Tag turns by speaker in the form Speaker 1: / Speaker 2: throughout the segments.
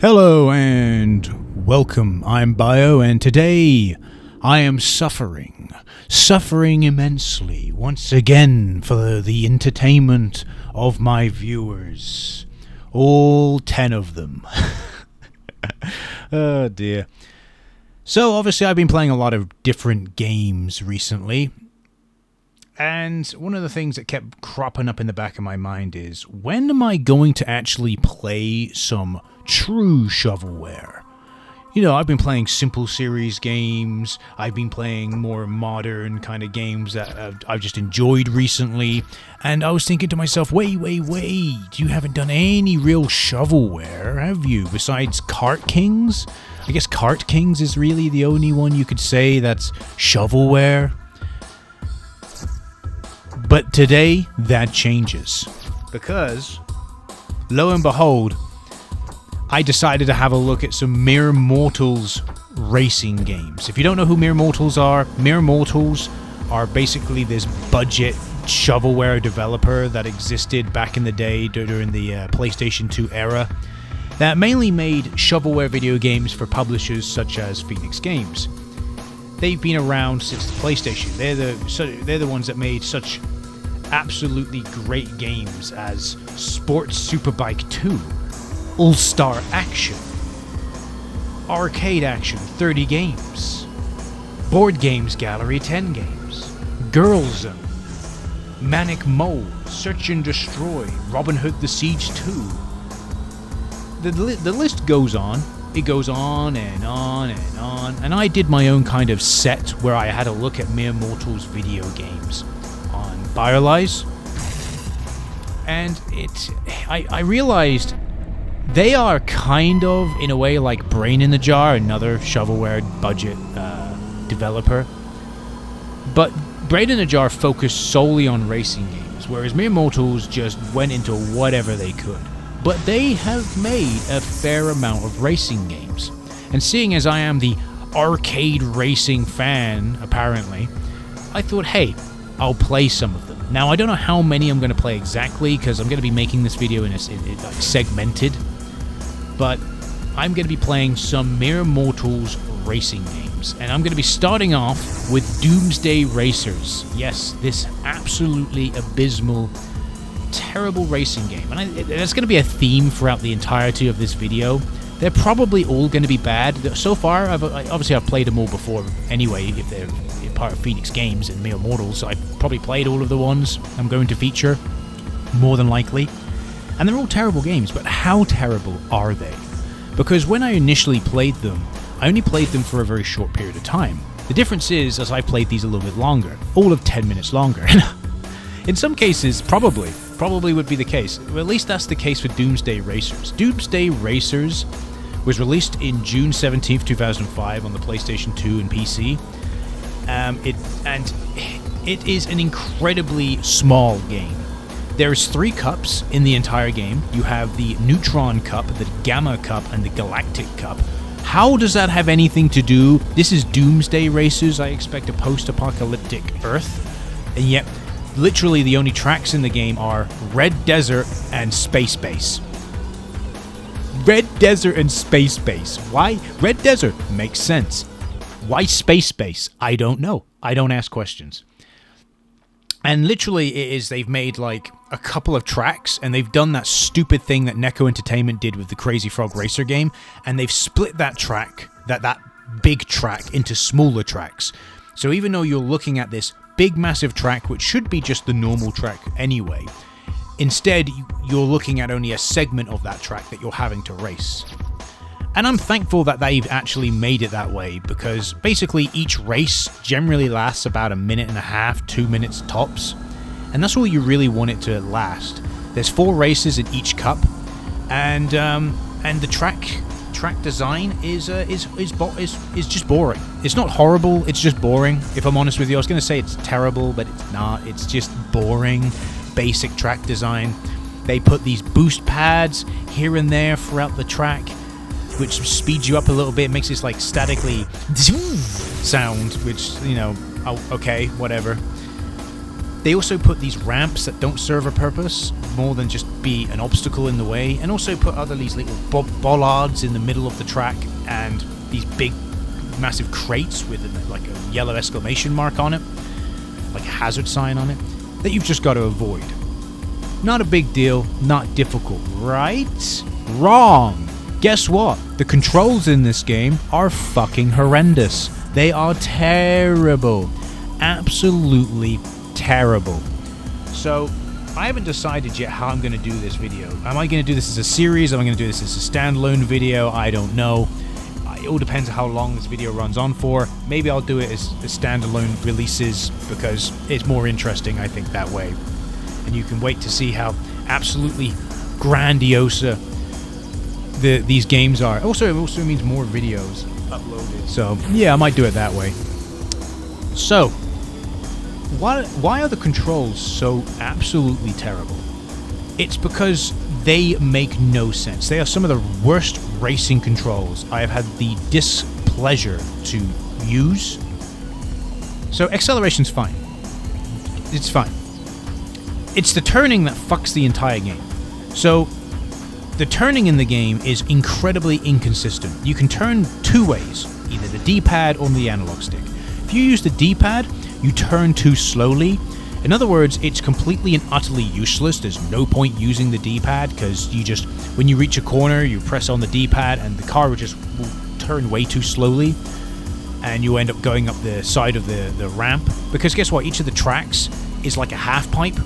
Speaker 1: Hello and welcome, I'm Bio, and today I am suffering immensely, once again for the entertainment of my viewers. All 10 of them. Oh dear. So obviously I've been playing a lot of different games recently, and one of the things that kept cropping up in the back of my mind is, when am I going to actually play some true shovelware? You know, I've been playing simple series games, I've been playing more modern kind of games that I've just enjoyed recently, and I was thinking to myself, wait, you haven't done any real shovelware, have you, besides Kart Kings? I guess Kart Kings is really the only one you could say that's shovelware. But today, that changes, because, lo and behold, I decided to have a look at some Mere Mortals racing games. If you don't know who Mere Mortals are basically this budget shovelware developer that existed back in the day during the PlayStation 2 era, that mainly made shovelware video games for publishers such as Phoenix Games. They've been around since the PlayStation. They're the ones that made such absolutely great games as Sports Superbike 2, All-Star Action, Arcade Action 30 games, Board Games Gallery 10 games, Girl Zone, Manic Mole, Search and Destroy, Robin Hood The Siege 2. The list goes on. It goes on and on and on. And I did my own kind of set where I had a look at Mere Mortals video games on BioLies. And I realized they are kind of, in a way, like Brain in the Jar, another shovelware budget developer. But Brain in the Jar focused solely on racing games, whereas Mere Mortals just went into whatever they could. But they have made a fair amount of racing games. And seeing as I am the arcade racing fan, apparently, I thought, hey, I'll play some of them. Now, I don't know how many I'm going to play exactly, because I'm going to be making this video in like segmented. But I'm going to be playing some Mere Mortals racing games. And I'm going to be starting off with Doomsday Racers. Yes, this absolutely abysmal, terrible racing game. And there's going to be a theme throughout the entirety of this video. They're probably all going to be bad. So far, I've played them all before anyway, if they're part of Phoenix Games and Mere Mortals. So I've probably played all of the ones I'm going to feature, more than likely. And they're all terrible games, but how terrible are they? Because when I initially played them, I only played them for a very short period of time. The difference is, as I've played these a little bit longer, all of 10 minutes longer. In some cases, probably would be the case. Well, at least that's the case for Doomsday Racers. Doomsday Racers was released in June 17th, 2005 on the PlayStation 2 and PC. It is an incredibly small game. There's 3 cups in the entire game. You have the Neutron Cup, the Gamma Cup, and the Galactic Cup. How does that have anything to do? This is Doomsday Racers. I expect a post-apocalyptic Earth. And yet, literally the only tracks in the game are Red Desert and Space Base. Red Desert and Space Base. Why? Red Desert makes sense. Why Space Base? I don't know. I don't ask questions. And literally it is, they've made like a couple of tracks, and they've done that stupid thing that Neko Entertainment did with the Crazy Frog Racer game, and they've split that track, that big track, into smaller tracks. So even though you're looking at this big massive track, which should be just the normal track anyway, instead you're looking at only a segment of that track that you're having to race. And I'm thankful that they've actually made it that way, because basically each race generally lasts about a minute and a half, 2 minutes tops, and that's all you really want it to last. There's 4 races in each cup, and the track design is just boring. It's not horrible, it's just boring. If I'm honest with you, I was going to say it's terrible, but it's not. It's just boring, basic track design. They put these boost pads here and there throughout the track, which speeds you up a little bit, makes this like statically sound, which, you know, okay, whatever. They also put these ramps that don't serve a purpose more than just be an obstacle in the way, and also put these little bollards in the middle of the track and these big massive crates with like a yellow exclamation mark on it, like a hazard sign on it, that you've just got to avoid. Not a big deal, not difficult, right? Wrong! Guess what? The controls in this game are fucking horrendous. They are terrible. Absolutely terrible. So, I haven't decided yet how I'm going to do this video. Am I going to do this as a series? Am I going to do this as a standalone video? I don't know. It all depends on how long this video runs on for. Maybe I'll do it as standalone releases because it's more interesting, I think, that way. And you can wait to see how absolutely grandiose these games are. Also, it also means more videos uploaded. So, yeah, I might do it that way. So, why are the controls so absolutely terrible? It's because they make no sense. They are some of the worst racing controls I have had the displeasure to use. So acceleration's fine. It's fine. It's the turning that fucks the entire game. So the turning in the game is incredibly inconsistent. You can turn two ways, either the D-pad or the analog stick. If you use the D-pad, you turn too slowly. In other words, it's completely and utterly useless. There's no point using the D-pad because you just, when you reach a corner, you press on the D-pad and the car will turn way too slowly and you end up going up the side of the ramp. Because guess what? Each of the tracks is like a half pipe,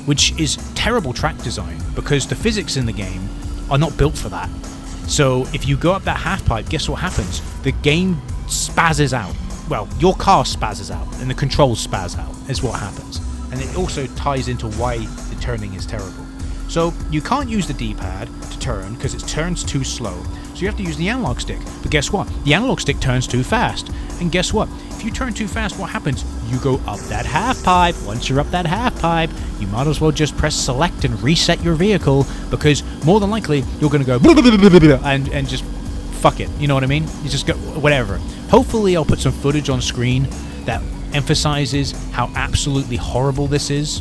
Speaker 1: which is terrible track design because the physics in the game are not built for that. So if you go up that half pipe, guess what happens? The game spazzes out. Well, your car spazzes out and the controls spaz out is what happens. And it also ties into why the turning is terrible. So you can't use the D-pad to turn because it turns too slow. So you have to use the analog stick. But guess what? The analog stick turns too fast. And guess what? If you turn too fast, what happens? You go up that half pipe. Once you're up that half pipe, you might as well just press select and reset your vehicle because more than likely you're going to go and just fuck it. You know what I mean? You just go whatever. Hopefully I'll put some footage on screen that emphasizes how absolutely horrible this is,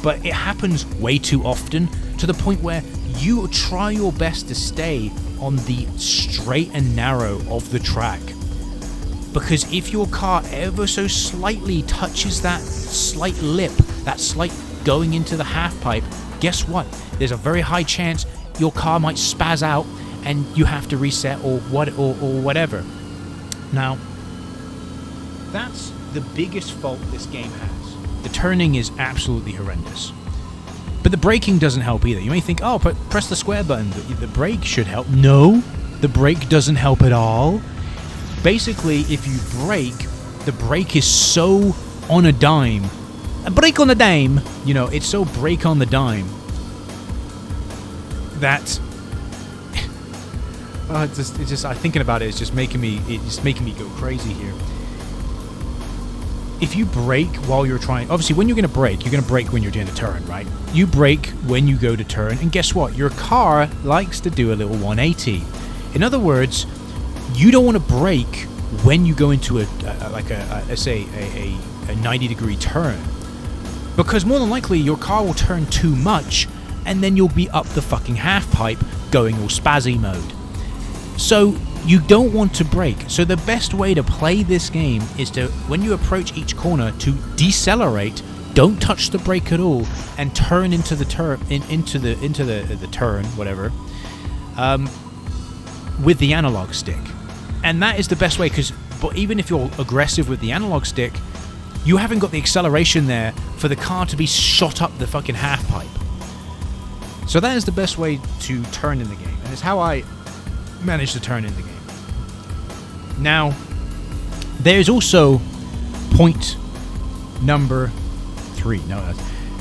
Speaker 1: but it happens way too often to the point where you try your best to stay on the straight and narrow of the track, because if your car ever so slightly touches that slight lip, that slight going into the half pipe, guess what? There's a very high chance your car might spaz out and you have to reset or whatever. Now, that's the biggest fault this game has. The turning is absolutely horrendous. But the braking doesn't help either. You may think, oh, but press the square button. The brake should help. No, the brake doesn't help at all. Basically, if you brake, the brake is so on a dime. A brake on a dime. You know, it's so brake on the dime that it's just thinking about it, it's just making me go crazy here. If you brake while you're trying, obviously when you're going to brake when you're doing a turn, right? You brake when you go to turn, and guess what? Your car likes to do a little 180. In other words, you don't want to brake when you go into a 90-degree turn, because more than likely your car will turn too much, and then you'll be up the fucking half pipe going all spazzy mode. So you don't want to brake. So the best way to play this game is to, when you approach each corner, to decelerate, don't touch the brake at all, and turn into the turn, into the turn, whatever, with the analog stick. And that is the best way, because even if you're aggressive with the analog stick, you haven't got the acceleration there for the car to be shot up the fucking half pipe. So that is the best way to turn in the game, and it's how I managed to turn in the game. Now, there's also point number 3. No,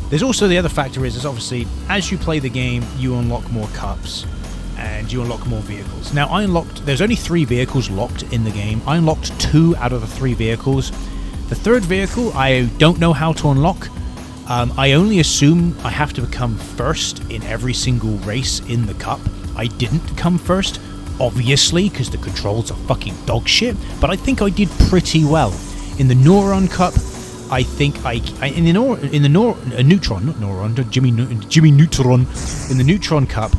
Speaker 1: there's also the other factor is obviously as you play the game, you unlock more cups and you unlock more vehicles. Now, there's only 3 vehicles locked in the game. I unlocked 2 out of the 3 vehicles. The third vehicle, I don't know how to unlock. I only assume I have to become first in every single race in the cup. I didn't come first, obviously, because the controls are fucking dog shit, but I think I did pretty well. In the Neuron Cup, I think in the Neutron, not Neuron, Jimmy Neutron, in the Neutron Cup,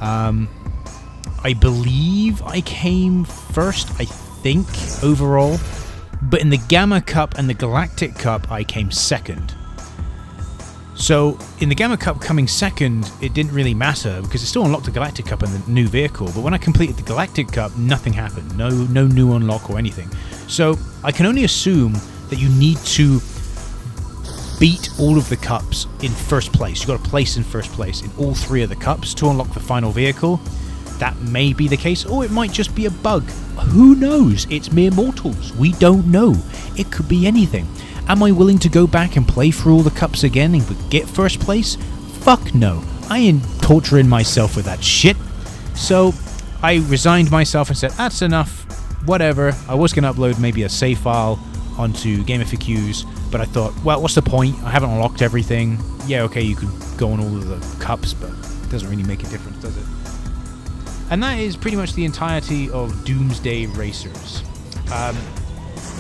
Speaker 1: I believe I came first, I think, overall. But in the Gamma Cup and the Galactic Cup, I came second. So, in the Gamma Cup coming second, it didn't really matter, because it still unlocked the Galactic Cup and the new vehicle. But when I completed the Galactic Cup, nothing happened. No new unlock or anything. So, I can only assume that you need to beat all of the cups in first place. You've got to place in first place in all 3 of the cups to unlock the final vehicle. That may be the case, or it might just be a bug. Who knows? It's mere mortals. We don't know. It could be anything. Am I willing to go back and play through all the cups again and get first place? Fuck no. I ain't torturing myself with that shit. So I resigned myself and said, that's enough. Whatever. I was going to upload maybe a save file onto GameFAQs, but I thought, well, what's the point? I haven't unlocked everything. Yeah, okay, you could go on all of the cups, but it doesn't really make a difference, does it? And that is pretty much the entirety of Doomsday Racers.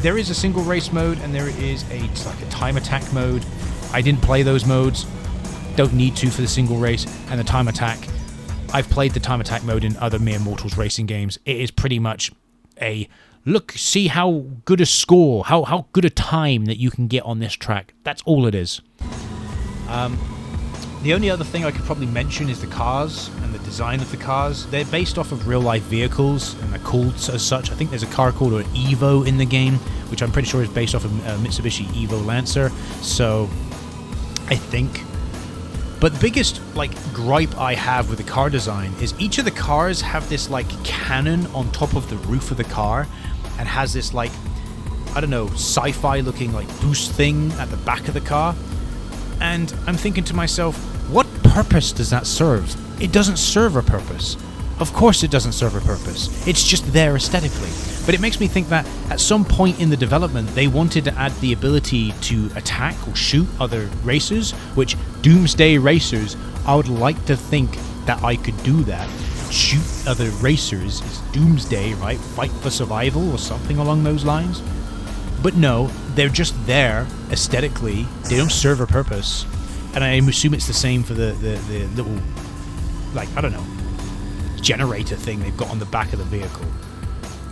Speaker 1: There is a single race mode, and there is a time attack mode. I didn't play those modes. Don't need to for the single race and the time attack. I've played the time attack mode in other mere mortals racing games. It is pretty much a look, see how good a score, how good a time that you can get on this track. That's all it is. The only other thing I could probably mention is the cars and the design of the cars. They're based off of real-life vehicles, and they're called as such. I think there's a car called an Evo in the game, which I'm pretty sure is based off of Mitsubishi Evo Lancer. So, I think. But the biggest gripe I have with the car design is each of the cars have this cannon on top of the roof of the car, and has this I don't know, sci-fi looking boost thing at the back of the car. And I'm thinking to myself, what purpose does that serve? It doesn't serve a purpose. Of course it doesn't serve a purpose. It's just there aesthetically. But it makes me think that at some point in the development, they wanted to add the ability to attack or shoot other racers, which Doomsday Racers, I would like to think that I could do that. Shoot other racers is Doomsday, right? Fight for survival or something along those lines. But no, they're just there aesthetically. They don't serve a purpose. And I assume it's the same for the little, I don't know, generator thing they've got on the back of the vehicle.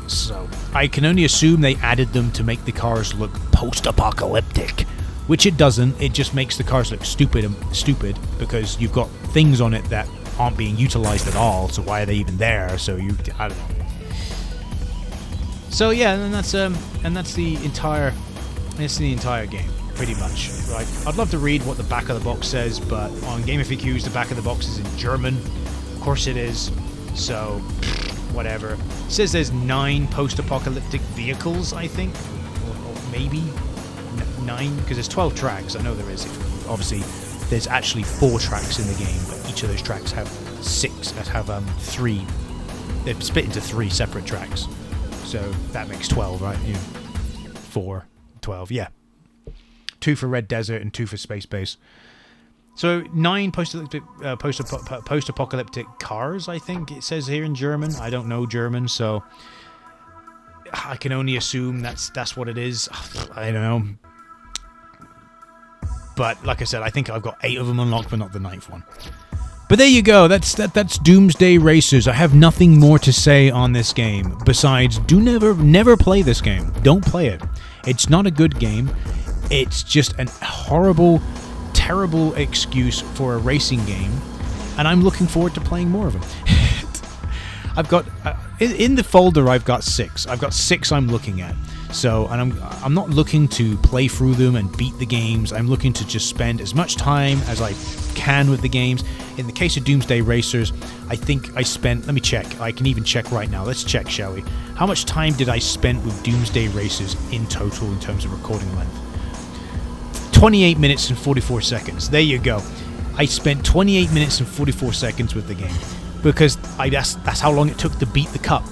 Speaker 1: So I can only assume they added them to make the cars look post-apocalyptic, which it doesn't. It just makes the cars look stupid because you've got things on it that aren't being utilized at all. So why are they even there? So I don't know. So yeah, and that's the entire game, pretty much. Right? I'd love to read what the back of the box says, but on GameFAQs, the back of the box is in German. Of course it is. So whatever. It says there's 9 post-apocalyptic vehicles, I think, or maybe 9, because there's 12 tracks. I know there is. Obviously, there's actually 4 tracks in the game, but each of those tracks have 3. They're split into 3 separate tracks. So that makes 12, right? 4, 12, yeah. 2 for Red Desert and 2 for Space Base. So 9 post-apocalyptic cars, I think it says here in German. I don't know German, so I can only assume that's what it is. I don't know. But like I said, I think I've got 8 of them unlocked, but not the 9th one. But there you go, that's Doomsday Racers. I have nothing more to say on this game, besides never play this game. Don't play it. It's not a good game. It's just a horrible, terrible excuse for a racing game, and I'm looking forward to playing more of them. I've got, in the folder I've got 6. I've got 6 I'm looking at. So, and I'm not looking to play through them and beat the games. I'm looking to just spend as much time as I can with the games. In the case of Doomsday Racers, I think I spent, let me check. I can even check right now. Let's check, shall we? How much time did I spend with Doomsday Racers in total in terms of recording length? 28 minutes and 44 seconds. There you go. I spent 28 minutes and 44 seconds with the game. Because that's how long it took to beat the cup.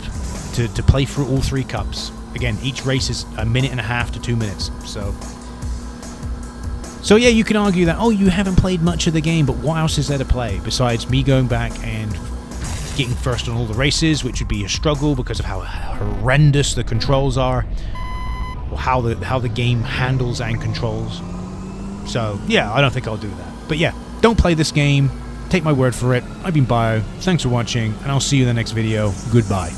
Speaker 1: To play through all 3 cups. Again, each race is 1.5 minutes to 2 minutes. So yeah, you can argue that, oh, you haven't played much of the game, but what else is there to play besides me going back and getting first on all the races, which would be a struggle because of how horrendous the controls are. or how the game handles and controls. So yeah, I don't think I'll do that. But yeah, don't play this game. Take my word for it. I've been Bio. Thanks for watching, and I'll see you in the next video. Goodbye.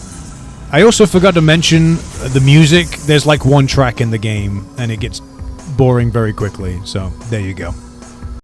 Speaker 1: I also forgot to mention the music. There's like one track in the game, and it gets boring very quickly. So there you go.